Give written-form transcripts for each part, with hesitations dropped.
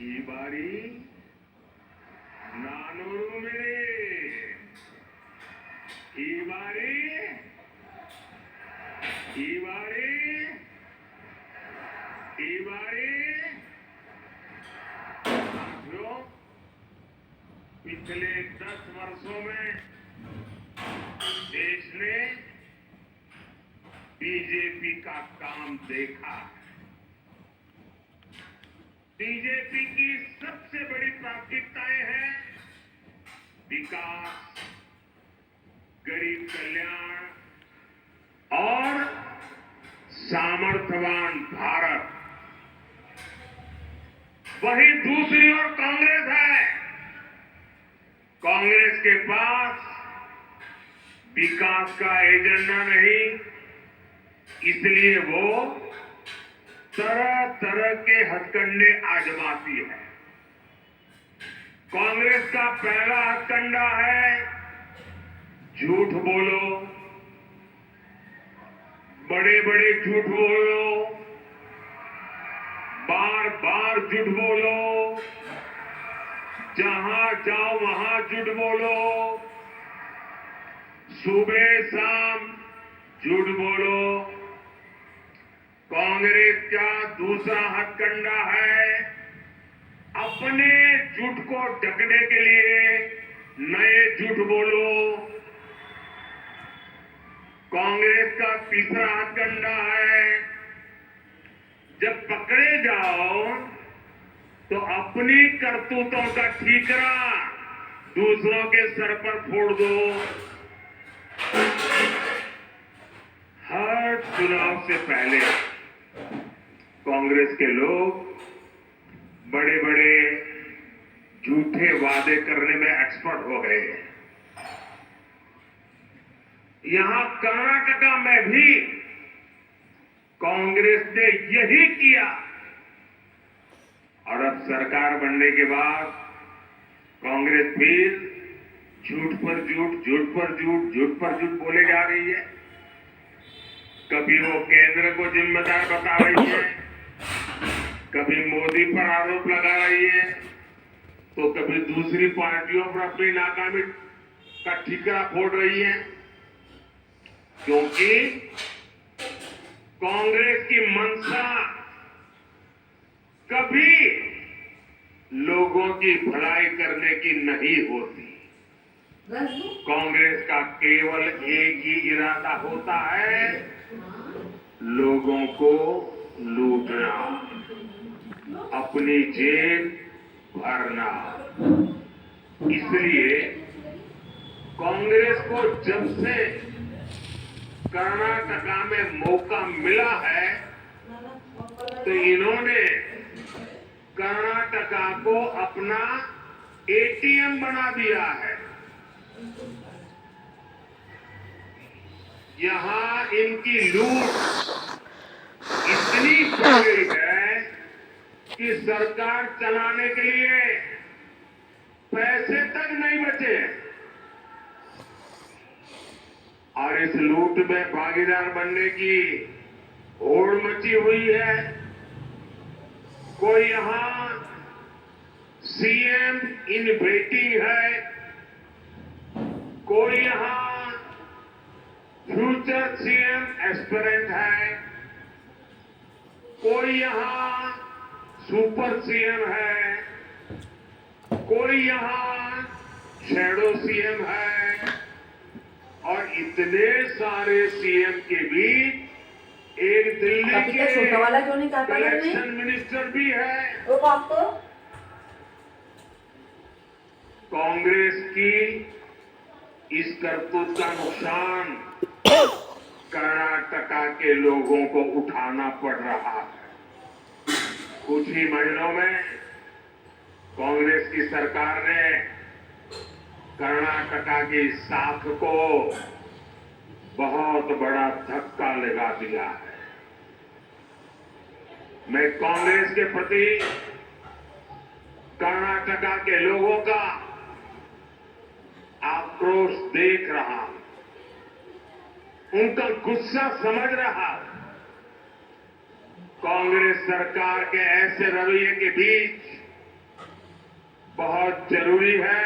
ಈ ಬಾರಿ ನಾನೂರು ಮಿರಿ ಈ ಬಾರಿ ಈ ಬಾರಿ ಈ बारी साथियों, पिछले 10 वर्षों में देश ने बीजेपी का काम देखा। बीजेपी की सबसे बड़ी प्राथमिकताएं हैं विकास, गरीब कल्याण और सामर्थ्यवान भारत। वहीं दूसरी ओर कांग्रेस है। कांग्रेस के पास विकास का एजेंडा नहीं, इसलिए वो तरह तरह के हथकंडे आजमाती है। कांग्रेस का पहला हथकंडा है झूठ बोलो, बड़े बड़े झूठ बोलो, बार बार झूठ बोलो, जहां जाओ वहां झूठ बोलो, सुबह शाम झूठ बोलो। कांग्रेस का दूसरा हथकंडा है अपने झूठ को ढकने के लिए नए झूठ बोलो। कांग्रेस का तीसरा हथकंडा है जब पकड़े जाओ तो अपनी करतूतों का ठीकरा दूसरों के सर पर फोड़ दो। हर चुनाव से पहले कांग्रेस के लोग बड़े बड़े झूठे वादे करने में एक्सपर्ट हो गए हैं। यहां कर्नाटका में भी कांग्रेस ने यही किया और अब सरकार बनने के बाद कांग्रेस फिर झूठ पर झूठ, झूठ पर झूठ, झूठ पर झूठ बोले जा रही है। कभी वो केंद्र को जिम्मेदार बता रही है, कभी मोदी पर आरोप लगा रही है, तो कभी दूसरी पार्टियों पर अपनी नाकामी का ठीकरा फोड़ रही है। क्योंकि कांग्रेस की मंशा कभी लोगों की भलाई करने की नहीं होती। कांग्रेस का केवल एक ही इरादा होता है, लोगों को लूटना, अपनी जेब भरना। इसलिए कांग्रेस को जब से कर्नाटका में मौका मिला है तो इन्होंने कर्नाटका को अपना एटीएम बना दिया है। यहां इनकी लूट इतनी बढ़ गई है कि सरकार चलाने के लिए पैसे तक नहीं बचे और इस लूट में भागीदार बनने की होड़ मची हुई है। कोई यहां सीएम इन वेटिंग है, कोई यहां फ्यूचर सीएम एस्पिरेंट है, कोई यहां सुपर सीएम है, कोई यहां शैडो सीएम है और इतने सारे सीएम के बीच एक दिल्ली के कलेक्शन मिनिस्टर भी है। कांग्रेस की इस करतूत का नुकसान कर्नाटका के लोगों को उठाना पड़ रहा है। कुछ ही महीनों में कांग्रेस की सरकार ने कर्नाटका की साख को बहुत बड़ा धक्का लगा दिया है। मैं कांग्रेस के प्रति कर्नाटका के लोगों का आक्रोश देख रहा हूं, उनका गुस्सा समझ रहा हूं। कांग्रेस सरकार के ऐसे रवैये के बीच बहुत जरूरी है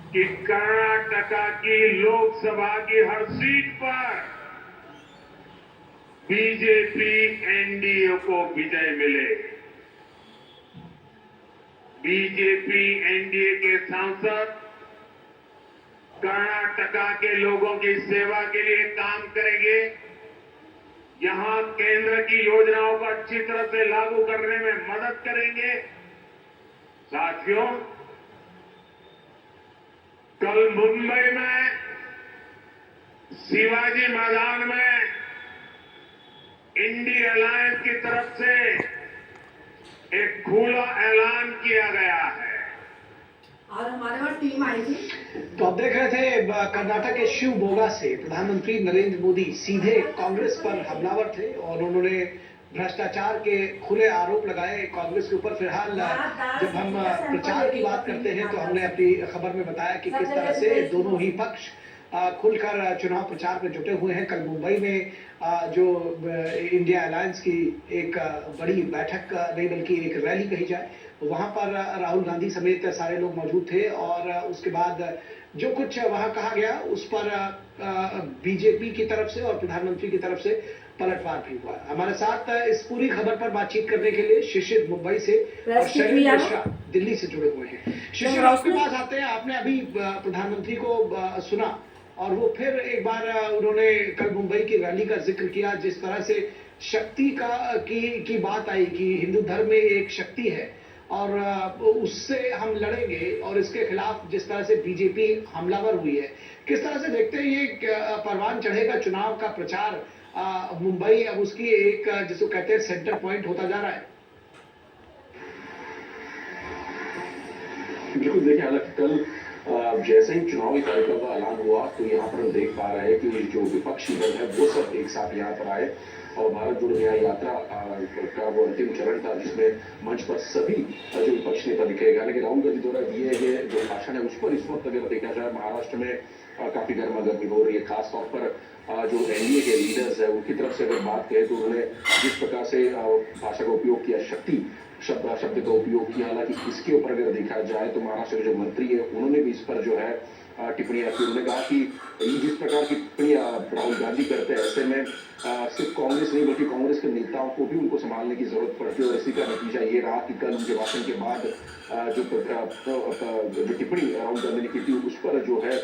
कि कर्नाटका की लोकसभा की हर सीट पर बीजेपी एनडीए को विजय मिले। बीजेपी एनडीए के सांसद कर्नाटका के लोगों की सेवा के लिए काम करेंगे, यहां केंद्र की योजनाओं को अच्छी तरह से लागू करने में मदद करेंगे। साथियों, कल मुंबई में शिवाजी मैदान में इंडी अलायंस की तरफ से एक खुला ऐलान किया गया है और हमारे वहां टीम आई थी। तो आप देख रहे थे कर्नाटक के शिवमोगा से प्रधानमंत्री नरेंद्र मोदी सीधे कांग्रेस पर हमलावर थे और उन्होंने भ्रष्टाचार के खुले आरोप लगाए कांग्रेस के ऊपर। फिलहाल जब हम प्रचार की बात करते हैं तो हमने अपनी खबर में बताया कि किस तरह से दोनों ही पक्ष खुलकर चुनाव प्रचार में जुटे हुए हैं। कल मुंबई में जो इंडिया अलायंस की एक बड़ी बैठक नहीं बल्कि एक रैली कही जाए, वहां पर राहुल गांधी समेत सारे लोग मौजूद थे और उसके बाद जो कुछ वहां कहा गया उस पर बीजेपी की तरफ से और प्रधानमंत्री की तरफ से पलटवार भी हुआ। हमारे साथ इस पूरी खबर पर बातचीत करने के लिए शिशिर मुंबई से और शैलेंद्र मिश्रा दिल्ली से जुड़े हुए हैं। शिशिर, आपके पास आते हैं। आपने अभी प्रधानमंत्री को सुना और वो फिर एक बार उन्होंने कल मुंबई की रैली का जिक्र किया, जिस तरह से शक्ति की बात आई कि हिंदू धर्म में एक शक्ति है और उससे हम लड़ेंगे और इसके खिलाफ जिस तरह से बीजेपी हमलावर हुई है, किस तरह से देखते हैं ये परवान चढ़ेगा चुनाव का प्रचार? मुंबई अब उसकी एक जिसको कहते हैं सेंटर पॉइंट होता जा रहा है। बिल्कुल, देखिए हालांकि कल जैसे ही चुनावी कार्यक्रम का ऐलान हुआ तो यहाँ पर हम देख पा रहे हैं कि जो विपक्षी दल है वो सब एक साथ यहाँ पर आए और भारत जोड़ो न्याय यात्रा का वो अंतिम चरण था जिसमें मंच पर सभी जो विपक्ष नेता दिखे गए। लेकिन राहुल गांधी द्वारा दिए गए जो भाषण है उस पर इस वक्त अगर देखा जाए महाराष्ट्र में काफी गर्मा गर्मी हो रही है। खासतौर पर जो एनडीए के लीडर्स है उनकी तरफ से अगर बात करें तो उन्होंने जिस प्रकार से भाषा का उपयोग किया, शक्ति शब्द का उपयोग किया। हालांकि इसके ऊपर अगर देखा जाए तो महाराष्ट्र के जो मंत्री है उन्होंने भी इस पर जो है टिप्पणियां की। उन्होंने कहा कि जिस प्रकार की टिप्पणियां राहुल गांधी करते हैं ऐसे में सिर्फ कांग्रेस नहीं बल्कि कांग्रेस के नेताओं को भी उनको संभालने की जरूरत पड़ती है और इसी का नतीजा ये रहा कि कल उनके भाषण के बाद जो टिप्पणी राहुल गांधी ने की थी उस पर जो है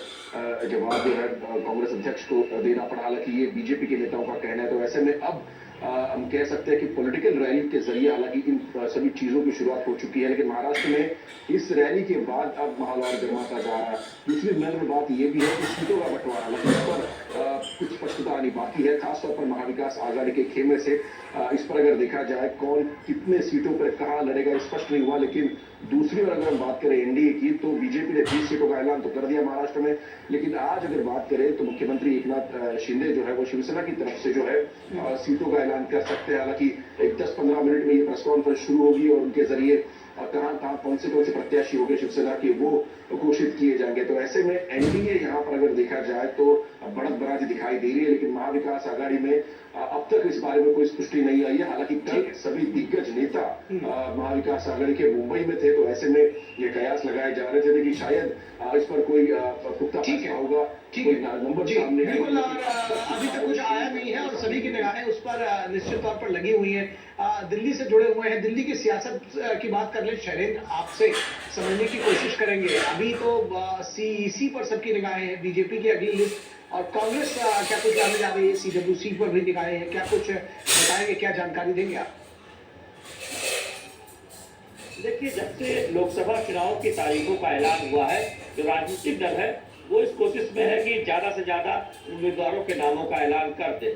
जवाब जो है कांग्रेस अध्यक्ष को देना पड़ा। हालांकि ये बीजेपी के नेताओं का कहना है। तो ऐसे में अब हम कह सकते हैं कि पॉलिटिकल रैली के जरिए हालांकि इन सभी चीजों की शुरुआत हो चुकी है, लेकिन महाराष्ट्र में इस रैली के बाद अब माहौल और गर्माता जा रहा है। दूसरी महत्वपूर्ण बात यह भी है कि सीटों का बंटवारा हालांकि इस पर कुछ स्पष्टता आनी बाकी है, खासतौर पर महाविकास आघाड़ी के खेमे से। इस पर अगर देखा जाए कौन कितने सीटों पर कहां लड़ेगा स्पष्ट नहीं हुआ। लेकिन दूसरी ओर अगर हम बात करें एनडीए की तो बीजेपी ने 20 सीटों का ऐलान तो कर दिया महाराष्ट्र में, लेकिन आज अगर बात करें तो मुख्यमंत्री एकनाथ शिंदे जो है वो शिवसेना की तरफ से जो है सीटों का ऐलान कर सकते हैं। हालांकि 10-15 मिनट में ये प्रेस कॉन्फ्रेंस शुरू होगी और उनके जरिए कहां कौन से प्रत्याशी हो गए शिवसेना के वो घोषित किए जाएंगे। तो ऐसे में एनडीए यहाँ पर अगर देखा जाए तो बढ़त बराजी दिखाई दे रही है, लेकिन महाविकास आघाड़ी में अब तक इस बारे में कोई पुष्टि नहीं आई है। हालांकि कल सभी दिग्गज नेता महाविकास आघाड़ी के मुंबई में थे तो ऐसे में ये कयास लगाए जा रहे थे कि शायद इस पर कोई पुख्ता फैसला होगा, कोई नंबर सामने बिल्कुल। और अभी तक कुछ आया नहीं है और सभी की निगाहें उस पर निश्चित तौर पर लगी हुई है। दिल्ली से जुड़े हुए हैं, दिल्ली की सियासत की बात कर ले शैलेंद्र, आपसे समझने की कोशिश करेंगे। अभी तो सीईसी पर सबकी निगाहें हैं, बीजेपी की अगली लिस्ट और कांग्रेस क्या कुछ जानने जा रही है, सीडब्ल्यूसी पर भी निगाहें हैं, क्या कुछ बताएंगे, क्या जानकारी देंगे आप? देखिए, जब से लोकसभा चुनाव की तारीखों का ऐलान हुआ है जो राजनीतिक दल है वो इस कोशिश में है कि ज्यादा से ज्यादा उम्मीदवारों के नामों का ऐलान कर दे।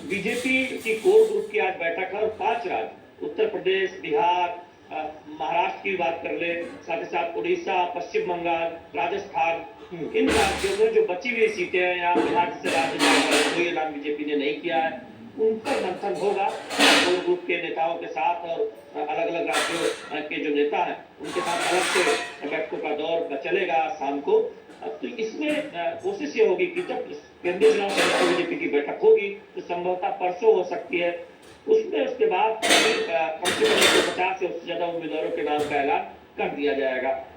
बीजेपी की कोर ग्रुप की आज बैठक है और 5 राज्य उत्तर प्रदेश, बिहार, महाराष्ट्र की बात कर ले, साथ ही साथ उड़ीसा, पश्चिम बंगाल, राजस्थान, इन राज्यों में जो बची हुई सीटें हैं या बिहार से राज्य कोई ऐलान बीजेपी ने नहीं किया है उन पर मंथन होगा कोर ग्रुप के नेताओं के साथ और अलग अलग राज्यों के जो नेता हैं उनके साथ अलग से बैठकों का दौर चलेगा शाम को। तो इसमें कोशिश ये होगी कि जब केंद्रीय चुनाव समिति बीजेपी की बैठक होगी तो संभवतः परसों हो सकती है उसमें उसके बाद कम से कम 150 से उससे ज्यादा उम्मीदवारों के नाम का ऐलान कर दिया जाएगा।